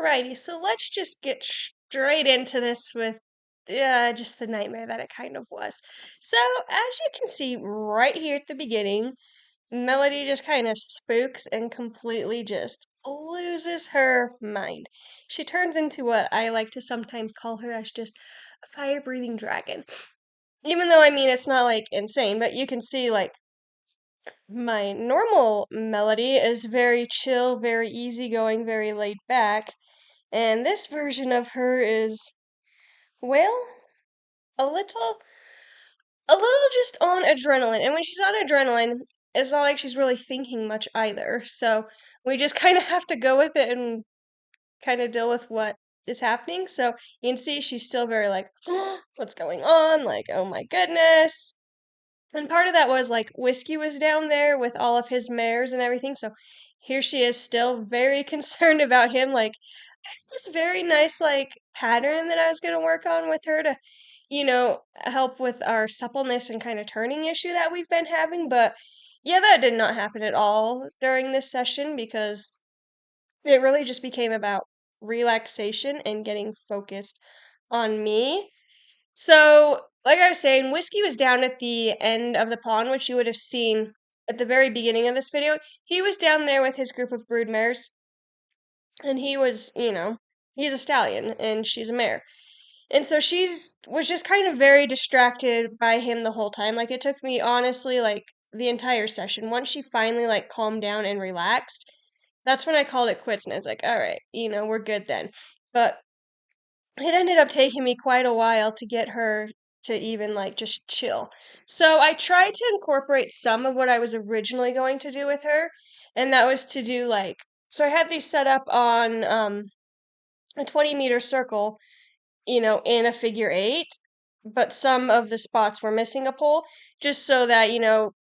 Alrighty, so let's just get straight into this with just the nightmare that it kind of was. So, as you can see right here at the beginning, Melody just kind of spooks and completely just loses her mind. She turns into what I like to sometimes call her as just a fire-breathing dragon. Even though, I mean, it's not like insane, but you can see, like, my normal Melody is very chill, very easygoing, very laid back. And this version of her is, well, a little, a little just on adrenaline. And when she's on adrenaline, it's not like she's really thinking much either. So we just kind of have to go with it and kind of deal with what is happening. So you can see she's still very like, what's going on? Like, oh my goodness. And part of that was like Whiskey was down there with all of his mares and everything. So here she is still very concerned about him. Like, this very nice like pattern that I was gonna work on with her to, help with our suppleness and kind of turning issue that we've been having. But yeah, that did not happen at all during this session because it really just became about relaxation and getting focused on me. So, like I was saying, Whiskey was down at the end of the pond, which you would have seen at the very beginning of this video. He was down there with his group of broodmares, and he was, he's a stallion and she's a mare. And so she's was just kind of very distracted by him the whole time. Like it took me honestly like the entire session. Once she finally like calmed down and relaxed, that's when I called it quits and I was like, all right, we're good then. But it ended up taking me quite a while to get her to even like just chill. So I tried to incorporate some of what I was originally going to do with her, and that was to do like so I had these set up on a 20-meter circle, in a figure eight, but some of the spots were missing a pole, just so that,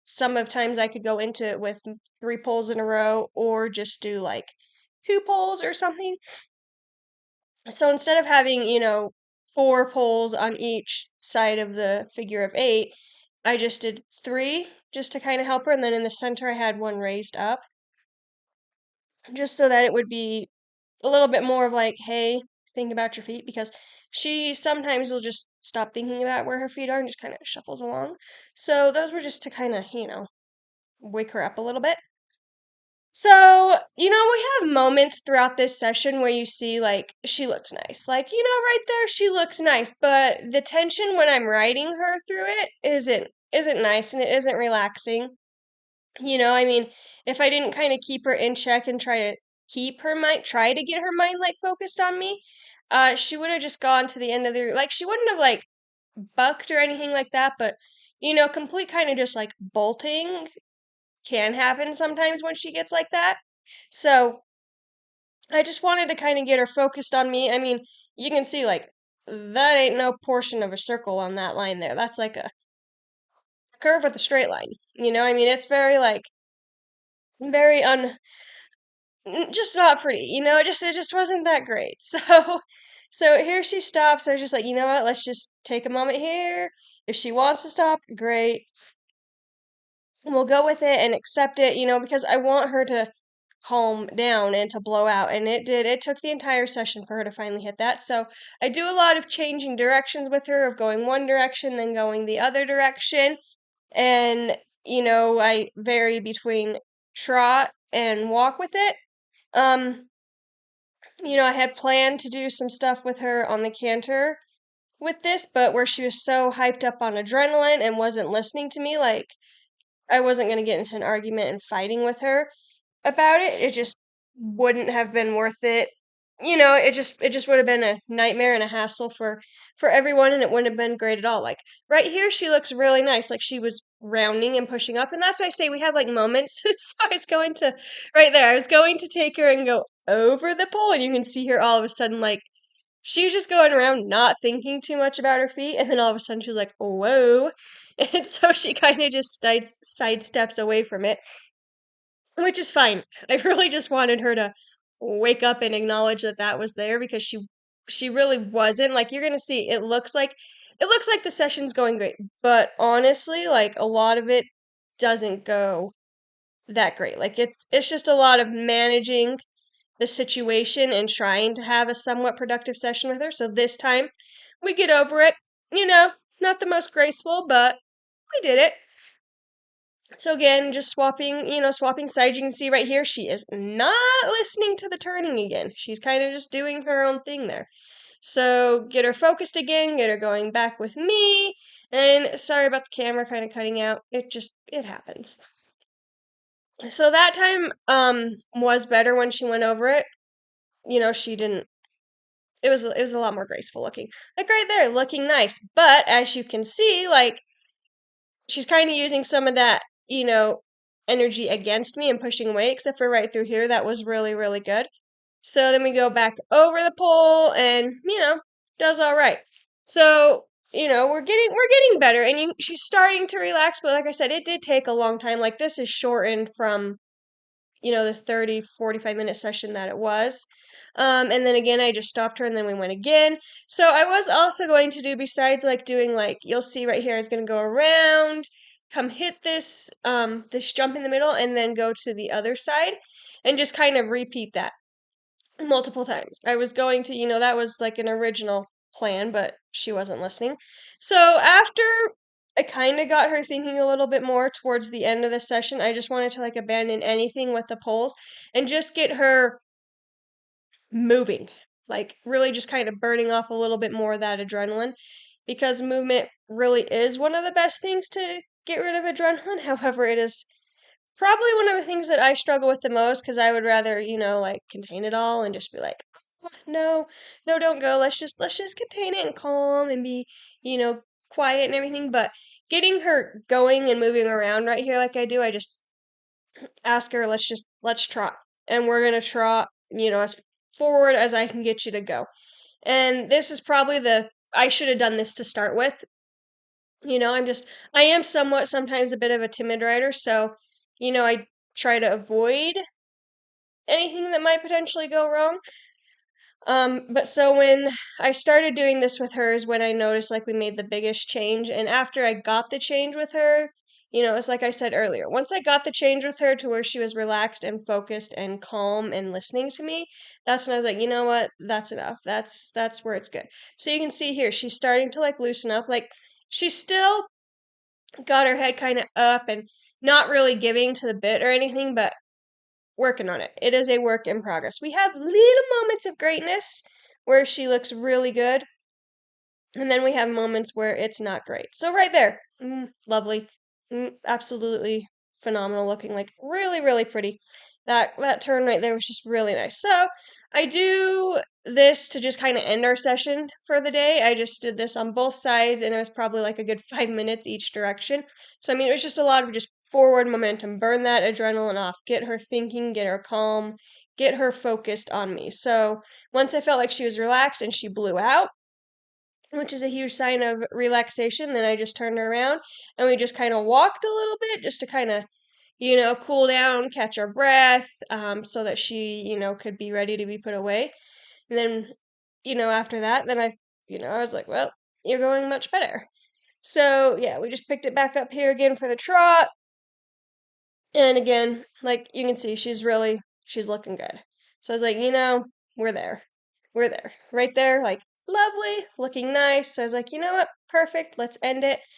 some of times I could go into it with three poles in a row or just do like two poles or something. So instead of having, four poles on each side of the figure of eight, I just did three just to kind of help her. And then in the center, I had one raised up just so that it would be a little bit more of like, hey, think about your feet because she sometimes will just stop thinking about where her feet are and just kind of shuffles along. So those were just to kind of, wake her up a little bit. So, we have moments throughout this session where you see, like, she looks nice. Like, right there, she looks nice, but the tension when I'm riding her through it isn't nice and it isn't relaxing. I mean, if I didn't kind of keep her in check and try to get her mind, like, focused on me, she would have just gone to the end of like, she wouldn't have, like, bucked or anything like that, but, complete kind of just, like, bolting can happen sometimes when she gets like that. So I just wanted to kind of get her focused on me. I mean, you can see like that ain't no portion of a circle on that line there. That's like a curve with a straight line. I mean, it's very like very just not pretty. It just wasn't that great. So here she stops. I was just like, you know what? Let's just take a moment here. If she wants to stop, great. We'll go with it and accept it, because I want her to calm down and to blow out. And it did. It took the entire session for her to finally hit that. So I do a lot of changing directions with her, of going one direction, then going the other direction. And, I vary between trot and walk with it. Um, I had planned to do some stuff with her on the canter with this, but where she was so hyped up on adrenaline and wasn't listening to me, like, I wasn't going to get into an argument and fighting with her about it. It just wouldn't have been worth it. It just would have been a nightmare and a hassle for everyone and it wouldn't have been great at all. Like right here she looks really nice. Like she was rounding and pushing up and that's why I say we have like moments. So I was going to right there. I was going to take her and go over the pole and you can see her all of a sudden like she was just going around not thinking too much about her feet and then all of a sudden she was like, "Whoa." And so she kind of just sidesteps away from it, which is fine. I really just wanted her to wake up and acknowledge that that was there because she really wasn't. Like you're gonna see, it looks like the session's going great, but honestly, like a lot of it doesn't go that great. Like it's just a lot of managing the situation and trying to have a somewhat productive session with her. So this time we get over it. Not the most graceful, but we did it. So again, just swapping sides. You can see right here, she is not listening to the turning again. She's kind of just doing her own thing there. So get her focused again, get her going back with me. And sorry about the camera kind of cutting out. It happens. So that time was better when she went over it. She didn't it was a lot more graceful looking. Like right there, looking nice. But as you can see, like she's kind of using some of that, energy against me and pushing away, except for right through here. That was really, really good. So then we go back over the pole and, does all right. So, we're getting better and she's starting to relax, but like I said, it did take a long time. Like this is shortened from, the 30, 45-minute session that it was. And then again, I just stopped her and then we went again. So I was also going to do, besides like doing like, you'll see right here, I was going to go around, come hit this jump in the middle and then go to the other side and just kind of repeat that multiple times. I was going to, that was like an original plan, but she wasn't listening. So after I kind of got her thinking a little bit more towards the end of the session, I just wanted to like abandon anything with the poles and just get her moving. Like really just kind of burning off a little bit more of that adrenaline because movement really is one of the best things to get rid of adrenaline. However, it is probably one of the things that I struggle with the most because I would rather, like contain it all and just be like, "Oh, no, no, don't go. Let's just contain it and calm and be, quiet and everything." But getting her going and moving around right here like I do, I just ask her, let's trot. And we're gonna trot, as forward as I can get you to go. And this is probably I should have done this to start with. I am somewhat sometimes a bit of a timid rider, so, I try to avoid anything that might potentially go wrong. But so when I started doing this with her is when I noticed like we made the biggest change. And after I got the change with her, it's like I said earlier. Once I got the change with her to where she was relaxed and focused and calm and listening to me, that's when I was like, you know what? That's enough. That's where it's good. So you can see here, she's starting to like loosen up. Like she's still got her head kind of up and not really giving to the bit or anything, but working on it. It is a work in progress. We have little moments of greatness where she looks really good, and then we have moments where it's not great. So right there, lovely, absolutely phenomenal looking, like really, really pretty. That turn right there was just really nice. So I do this to just kind of end our session for the day. I just did this on both sides, and it was probably like a good 5 minutes each direction. So I mean, it was just a lot of just forward momentum, burn that adrenaline off, get her thinking, get her calm, get her focused on me. So once I felt like she was relaxed and she blew out, which is a huge sign of relaxation. Then I just turned her around and we just kind of walked a little bit just to kind of, cool down, catch our breath, so that she, could be ready to be put away. And then, after that, then I was like, well, you're going much better. So, yeah, we just picked it back up here again for the trot. And again, like you can see, she's looking good. So I was like, we're there. We're there. Right there, like lovely, looking nice. So I was like, you know what? Perfect. Let's end it.